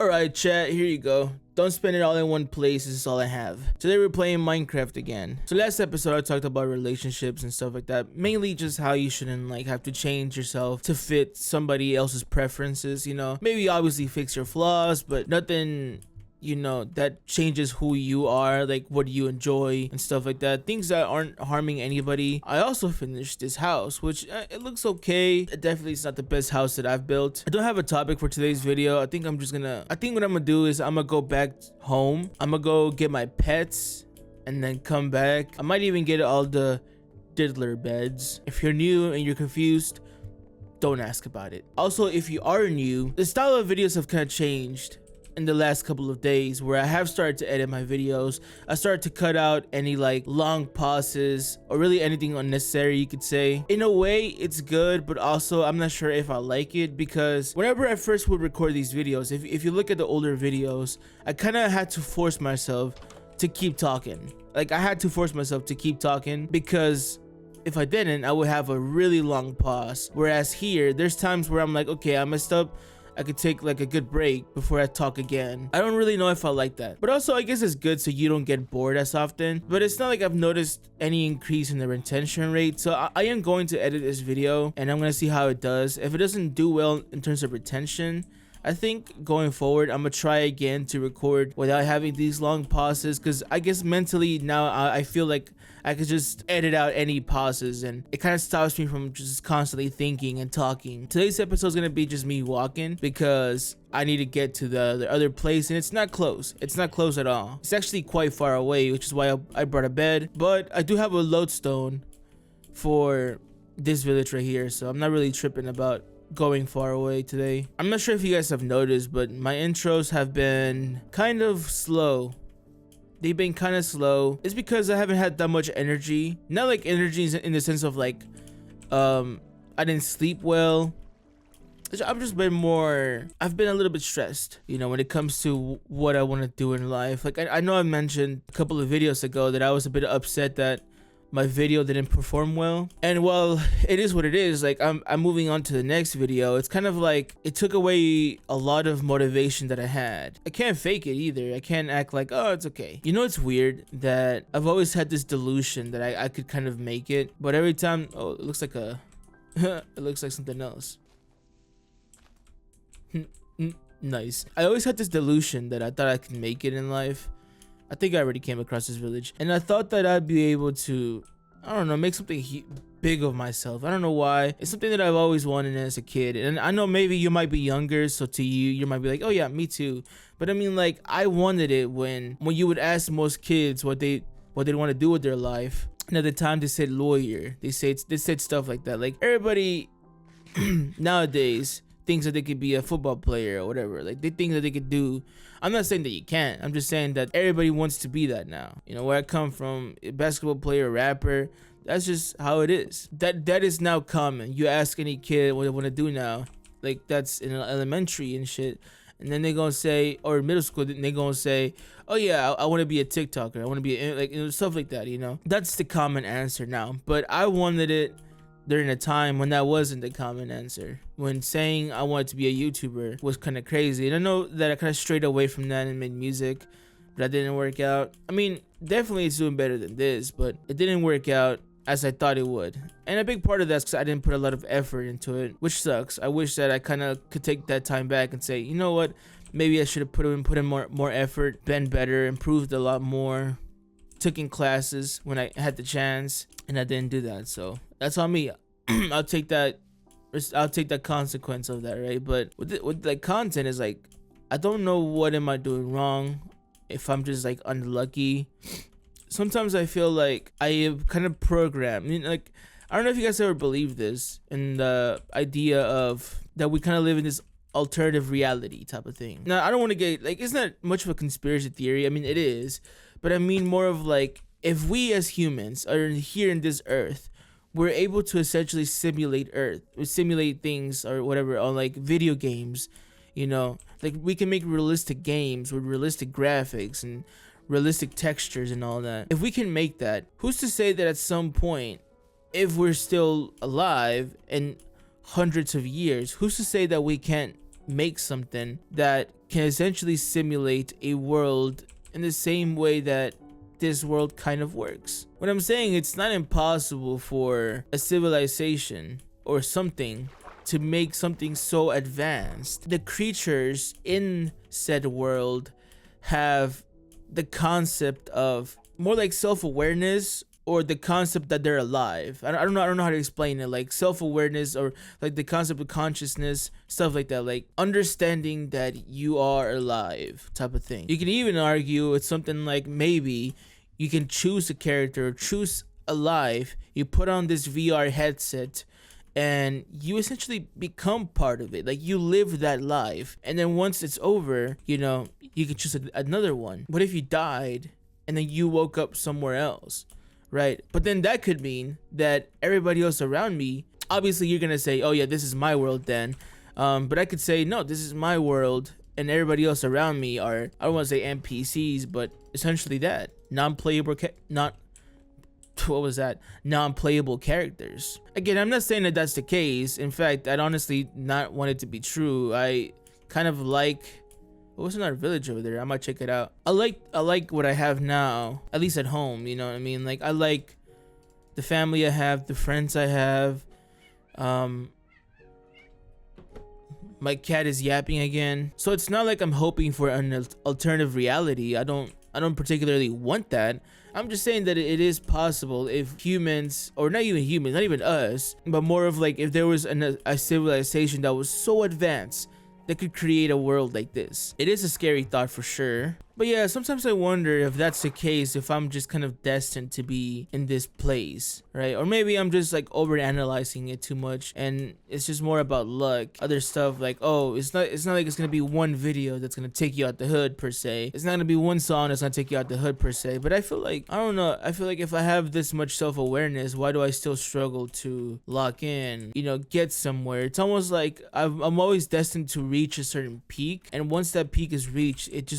Alright chat, here you go. Don't spend it all in one place, this is all I have. Today we're playing Minecraft again. So last episode I talked about relationships and stuff like that. Mainly just how you shouldn't like have to change yourself to fit somebody else's preferences, you know. Maybe obviously fix your flaws, but nothing, you know, that changes who you are, like what you enjoy and stuff like that. Things that aren't harming anybody. I also finished this house, which it looks okay. It definitely is not the best house that I've built. I don't have a topic for today's video. I think what I'm gonna do is I'm gonna go back home. I'm gonna go get my pets and then come back. I might even get all the diddler beds. If you're new and you're confused, don't ask about it. Also, if you are new, the style of videos have kind of changed in the last couple of days, where I have started to edit my videos. I started to cut out any like long pauses or really anything unnecessary, you could say. In a way, it's good, but also I'm not sure if I like it, because whenever I first would record these videos, if you look at the older videos, I kind of had to force myself to keep talking. Like I had to force myself to keep talking, because if I didn't, I would have a really long pause. Whereas here, there's times where I'm like, okay, I messed up, I could take like a good break before I talk again. I don't really know if I like that. But also I guess it's good so you don't get bored as often. But it's not like I've noticed any increase in the retention rate. So I am going to edit this video and I'm gonna see how it does. If it doesn't do well in terms of retention, I think going forward, I'm gonna try again to record without having these long pauses, because I guess mentally now I feel like I could just edit out any pauses and it kind of stops me from just constantly thinking and talking. Today's episode is gonna be just me walking, because I need to get to the other place, and it's not close. It's not close at all. It's actually quite far away, which is why I brought a bed. But I do have a lodestone for this village right here, so I'm not really tripping about going far away today. I'm not sure if you guys have noticed, but my intros have been kind of slow. They've been kind of slow. It's because I haven't had that much energy. Not like energy in the sense of like I didn't sleep well. I've been a little bit stressed, you know, when it comes to what I want to do in life. Like I know I mentioned a couple of videos ago that I was a bit upset that my video didn't perform well, and well, it is what it is. Like I'm moving on to the next video. It's kind of like it took away a lot of motivation that I had. I can't fake it either. I can't act like, oh, it's okay. You know, it's weird that I've always had this delusion that I could kind of make it, but every time, oh, it looks like a it looks like something else. Nice. I always had this delusion that I thought I could make it in life. I think I already came across this village, and I thought that I'd be able to, I don't know, make something big of myself. I don't know why. It's something that I've always wanted as a kid, and I know maybe you might be younger, so to you might be like, oh yeah, me too. But I mean, like, I wanted it when you would ask most kids what they want to do with their life, and at the time they said lawyer. They said stuff like that. Like everybody nowadays thinks that they could be a football player or whatever. Like they think that they could do. I'm not saying that you can't. I'm just saying that everybody wants to be that now. You know, where I come from, a basketball player, rapper, that's just how it is. That is now common. You ask any kid what they want to do now, like that's in elementary and shit, and then they gonna say, or middle school, they gonna say, oh yeah, I want to be a TikToker. I want to be like, you know, stuff like that. You know, that's the common answer now. But I wanted it during a time when that wasn't the common answer, when saying I wanted to be a YouTuber was kind of crazy. And I know that I kind of strayed away from that and made music, but that didn't work out. I mean, definitely it's doing better than this, but it didn't work out as I thought it would. And a big part of that's because I didn't put a lot of effort into it, which sucks. I wish that I kind of could take that time back and say, you know what, maybe I should have put in more effort, been better, improved a lot more, took in classes when I had the chance, and I didn't do that. So that's on me. I'll take that consequence of that, right? But with like content is like, I don't know what am I doing wrong, if I'm just like unlucky. Sometimes I feel like I am kind of programmed. I mean, like, I don't know if you guys ever believe this, in the idea of that we kind of live in this alternative reality type of thing. Now, I don't want to get like, it's not much of a conspiracy theory. I mean, it is, but I mean more of like, if we as humans are here in this earth, we're able to essentially simulate Earth, or simulate things or whatever on like video games, you know, like we can make realistic games with realistic graphics and realistic textures and all that. If we can make that, who's to say that at some point, if we're still alive in hundreds of years, who's to say that we can't make something that can essentially simulate a world in the same way that this world kind of works. What I'm saying, it's not impossible for a civilization or something to make something so advanced. The creatures in said world have the concept of more like self-awareness, or the concept that they're alive. I don't know how to explain it. Like self-awareness, or like the concept of consciousness, stuff like that. Like understanding that you are alive, type of thing. You can even argue it's something like maybe you can choose a character, choose a life. You put on this VR headset, and you essentially become part of it. Like you live that life, and then once it's over, you know, you can choose another one. What if you died and then you woke up somewhere else? Right? But then that could mean that everybody else around me, obviously you're gonna say, oh yeah, this is my world then. But I could say, no, this is my world, and everybody else around me are, I don't want to say NPCs, but essentially that. Non-playable non-playable characters. Again, I'm not saying that that's the case. In fact, I'd honestly not want it to be true. I kind of like, what's in our village over there? I might check it out. I like what I have now, at least at home, you know what I mean? Like I like the family I have, the friends I have. My cat is yapping again. So it's not like I'm hoping for an alternative reality. I don't particularly want that. I'm just saying that it is possible if humans, or not even humans, not even us, but more of like if there was a civilization that was so advanced that could create a world like this. It is a scary thought for sure. But yeah, sometimes I wonder if that's the case, if I'm just kind of destined to be in this place, right? Or maybe I'm just like over analyzing it too much, and it's just more about luck. Other stuff like, oh, it's not like it's gonna be one video that's gonna take you out the hood per se. It's not gonna be one song that's gonna take you out the hood per se. But I feel like, I don't know, I feel like if I have this much self-awareness, why do I still struggle to lock in, you know, get somewhere? It's almost like I'm always destined to reach a certain peak, and once that peak is reached, it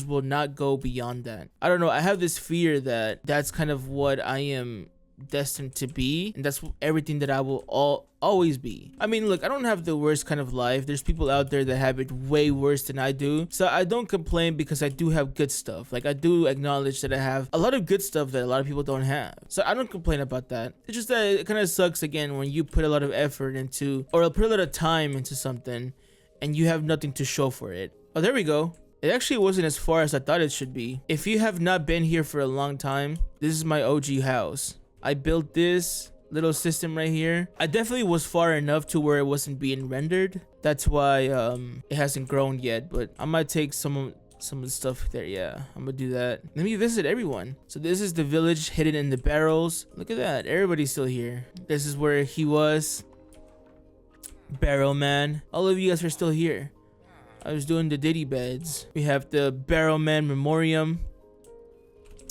will not go beyond that. I don't know, I have this fear that that's kind of what I am destined to be, and that's everything that I will always be. I mean, look, I don't have the worst kind of life. There's people out there that have it way worse than I do, so I don't complain because I do have good stuff. Like I do acknowledge that I have a lot of good stuff that a lot of people don't have, so I don't complain about that. It's just that it kind of sucks again when you put a lot of effort into, or put a lot of time into something, and you have nothing to show for it. Oh, there we go. It actually wasn't as far as I thought it should be. If you have not been here for a long time, this is my OG house. I built this little system right here. I definitely was far enough to where it wasn't being rendered. That's why it hasn't grown yet, but I might take some of the stuff there. Yeah, I'm gonna do that. Let me visit everyone. So this is the village hidden in the barrels. Look at that, everybody's still here. This is where he was. Barrel man, all of you guys are still here. I was doing the Diddy beds. We have the Barrel Man Memoriam,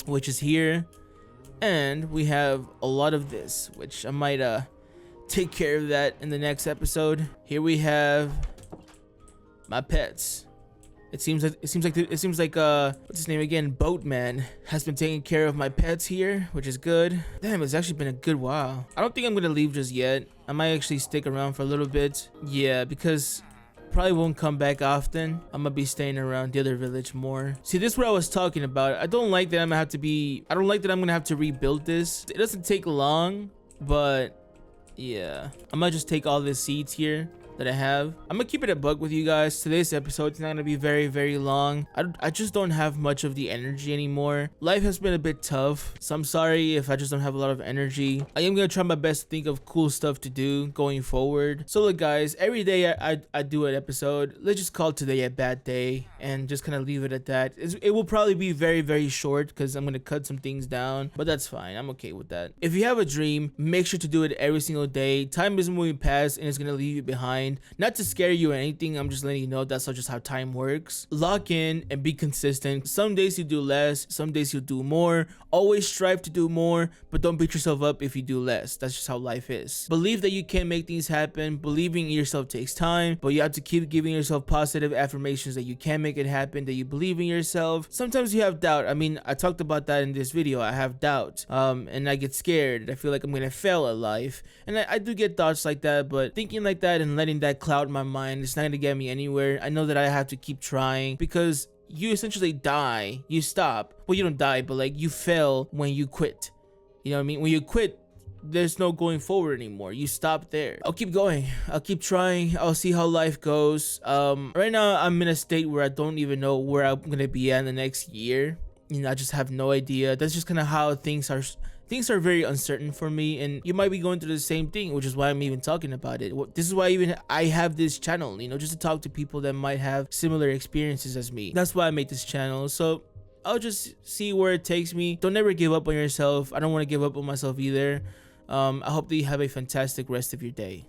which is here, and we have a lot of this, which I might take care of that in the next episode. Here we have my pets. It seems like what's his name again? Boatman has been taking care of my pets here, which is good. Damn, it's actually been a good while. I don't think I'm gonna leave just yet. I might actually stick around for a little bit. Yeah, because probably won't come back often. I'm gonna be staying around the other village more. See, this is what I was talking about. I don't like that I'm gonna have to rebuild this. It doesn't take long, but yeah, I might just take all the seeds here that I have. I'm gonna keep it a buck with you guys. Today's episode is not gonna be very, very long. I just don't have much of the energy anymore. Life has been a bit tough, so I'm sorry if I just don't have a lot of energy. I am gonna try my best to think of cool stuff to do going forward. So look guys, every day I do an episode. Let's just call today a bad day and just kind of leave it at that. It will probably be very, very short because I'm gonna cut some things down, but that's fine. I'm okay with that. If you have a dream, make sure to do it every single day. Time is moving past and it's gonna leave you behind. Not to scare you or anything, I'm just letting you know that's not just how time works. Lock in and be consistent. Some days you do less, some days you do more. Always strive to do more, but don't beat yourself up if you do less. That's just how life is. Believe that you can make things happen. Believing in yourself takes time, but you have to keep giving yourself positive affirmations that you can make it happen, that you believe in yourself. Sometimes you have doubt. I mean, I talked about that in this video. I have doubt, and I get scared. I feel like I'm gonna fail at life, and I do get thoughts like that, but thinking like that and letting letting that cloud my mind. It's not gonna get me anywhere. I know that I have to keep trying, because you essentially die, you stop. Well, you don't die, but like you fail when you quit. You know what I mean? When you quit, there's no going forward anymore. You stop there. I'll keep going. I'll keep trying. I'll see how life goes. Right now I'm in a state where I don't even know where I'm gonna be at in the next year. You know, I just have no idea. That's just kind of how things are. Things are very uncertain for me, and you might be going through the same thing, which is why I'm even talking about it. This is why even I have this channel, you know, just to talk to people that might have similar experiences as me. That's why I made this channel. So I'll just see where it takes me. Don't ever give up on yourself. I don't want to give up on myself either. I hope that you have a fantastic rest of your day.